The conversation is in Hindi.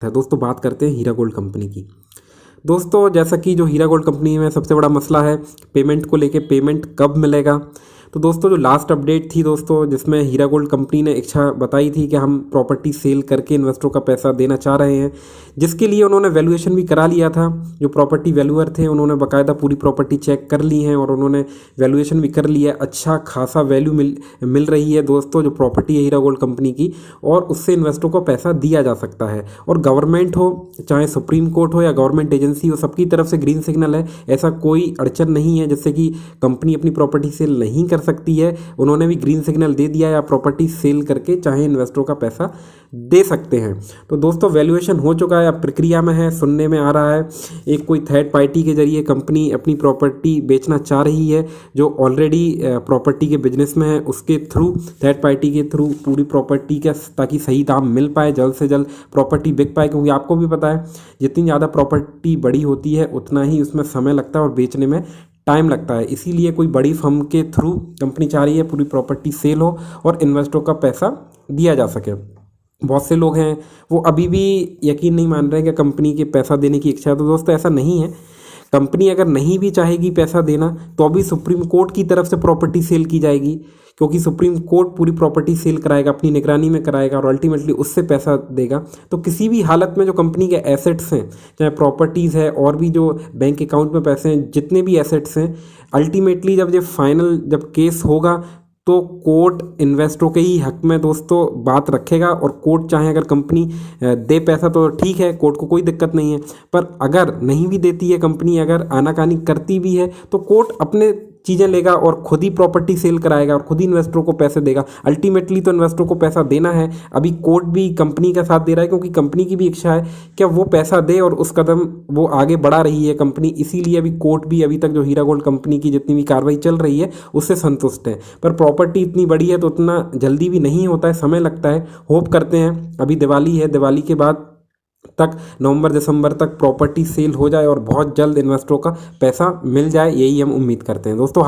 है। दोस्तों बात करते हैं हीरा गोल्ड कंपनी की। दोस्तों जैसा कि जो हीरा गोल्ड कंपनी में सबसे बड़ा मसला है पेमेंट को लेके, पेमेंट कब मिलेगा। तो दोस्तों जो लास्ट अपडेट थी दोस्तों, जिसमें हीरा गोल्ड कंपनी ने इच्छा बताई थी कि हम प्रॉपर्टी सेल करके इन्वेस्टरों का पैसा देना चाह रहे हैं, जिसके लिए उन्होंने वैल्यूएशन भी करा लिया था। जो प्रॉपर्टी वैल्यूअर थे उन्होंने बाकायदा पूरी प्रॉपर्टी चेक कर ली है और उन्होंने वैल्यूएशन भी कर लिया। अच्छा खासा वैल्यू मिल रही है दोस्तों जो प्रॉपर्टी है हीरा गोल्ड कंपनी की, और उससे इन्वेस्टरों को पैसा दिया जा सकता है। और गवर्नमेंट हो चाहे सुप्रीम कोर्ट हो या गवर्नमेंट एजेंसी हो, सबकी तरफ से ग्रीन सिग्नल है। ऐसा कोई अड़चन नहीं है जिससे कि कंपनी अपनी प्रॉपर्टी सेल नहीं कर सकती है। उन्होंने भी ग्रीन सिग्नल दे दिया है, आप प्रॉपर्टी सेल करके चाहे इन्वेस्टरों का पैसा दे सकते हैं। तो दोस्तों वैल्यूएशन हो चुका है, अब प्रक्रिया में है, सुनने में आ रहा है एक कोई थर्ड पार्टी के जरिए कंपनी अपनी प्रॉपर्टी बेचना चाह रही है, जो ऑलरेडी प्रॉपर्टी के बिजनेस में है, उसके थ्रू, थर्ड पार्टी के थ्रू पूरी प्रॉपर्टी का, ताकि सही दाम मिल पाए, जल्द से जल्द प्रॉपर्टी बिक पाए। क्योंकि आपको भी पता है जितनी ज़्यादा प्रॉपर्टी बड़ी होती है उतना ही उसमें समय लगता है और बेचने में टाइम लगता है। इसीलिए कोई बड़ी फर्म के थ्रू कंपनी चाह रही है पूरी प्रॉपर्टी सेल हो और इन्वेस्टरों का पैसा दिया जा सके। बहुत से लोग हैं वो अभी भी यकीन नहीं मान रहे हैं कि कंपनी के पैसा देने की इच्छा है। तो दोस्तों ऐसा नहीं है, कंपनी अगर नहीं भी चाहेगी पैसा देना तो अभी सुप्रीम कोर्ट की तरफ से प्रॉपर्टी सेल की जाएगी, क्योंकि सुप्रीम कोर्ट पूरी प्रॉपर्टी सेल कराएगा, अपनी निगरानी में कराएगा और अल्टीमेटली उससे पैसा देगा। तो किसी भी हालत में जो कंपनी के एसेट्स हैं, चाहे प्रॉपर्टीज़ है और भी जो बैंक अकाउंट में पैसे हैं, जितने भी एसेट्स हैं, अल्टीमेटली जब ये फाइनल जब केस होगा तो कोर्ट इन्वेस्टरों के ही हक में दोस्तों बात रखेगा। और कोर्ट चाहे अगर कंपनी दे पैसा तो ठीक है, कोर्ट को कोई दिक्कत नहीं है, पर अगर नहीं भी देती है कंपनी, अगर आनाकानी करती भी है, तो कोर्ट अपने चीज़ें लेगा और खुद ही प्रॉपर्टी सेल कराएगा और खुद ही इन्वेस्टरों को पैसे देगा। अल्टीमेटली तो इन्वेस्टरों को पैसा देना है। अभी कोर्ट भी कंपनी का साथ दे रहा है, क्योंकि कंपनी की भी इच्छा है कि वो पैसा दे और उस कदम वो आगे बढ़ा रही है कंपनी। इसीलिए अभी कोर्ट भी अभी तक जो हीरा गोल्ड कंपनी की जितनी भी कार्रवाई चल रही है उससे संतुष्ट है। पर प्रॉपर्टी इतनी बड़ी है तो उतना जल्दी भी नहीं होता है, समय लगता है। होप करते हैं अभी दिवाली है, दिवाली के बाद तक नवंबर दिसंबर तक प्रॉपर्टी सेल हो जाए और बहुत जल्द इन्वेस्टरों का पैसा मिल जाए, यही हम उम्मीद करते हैं दोस्तों।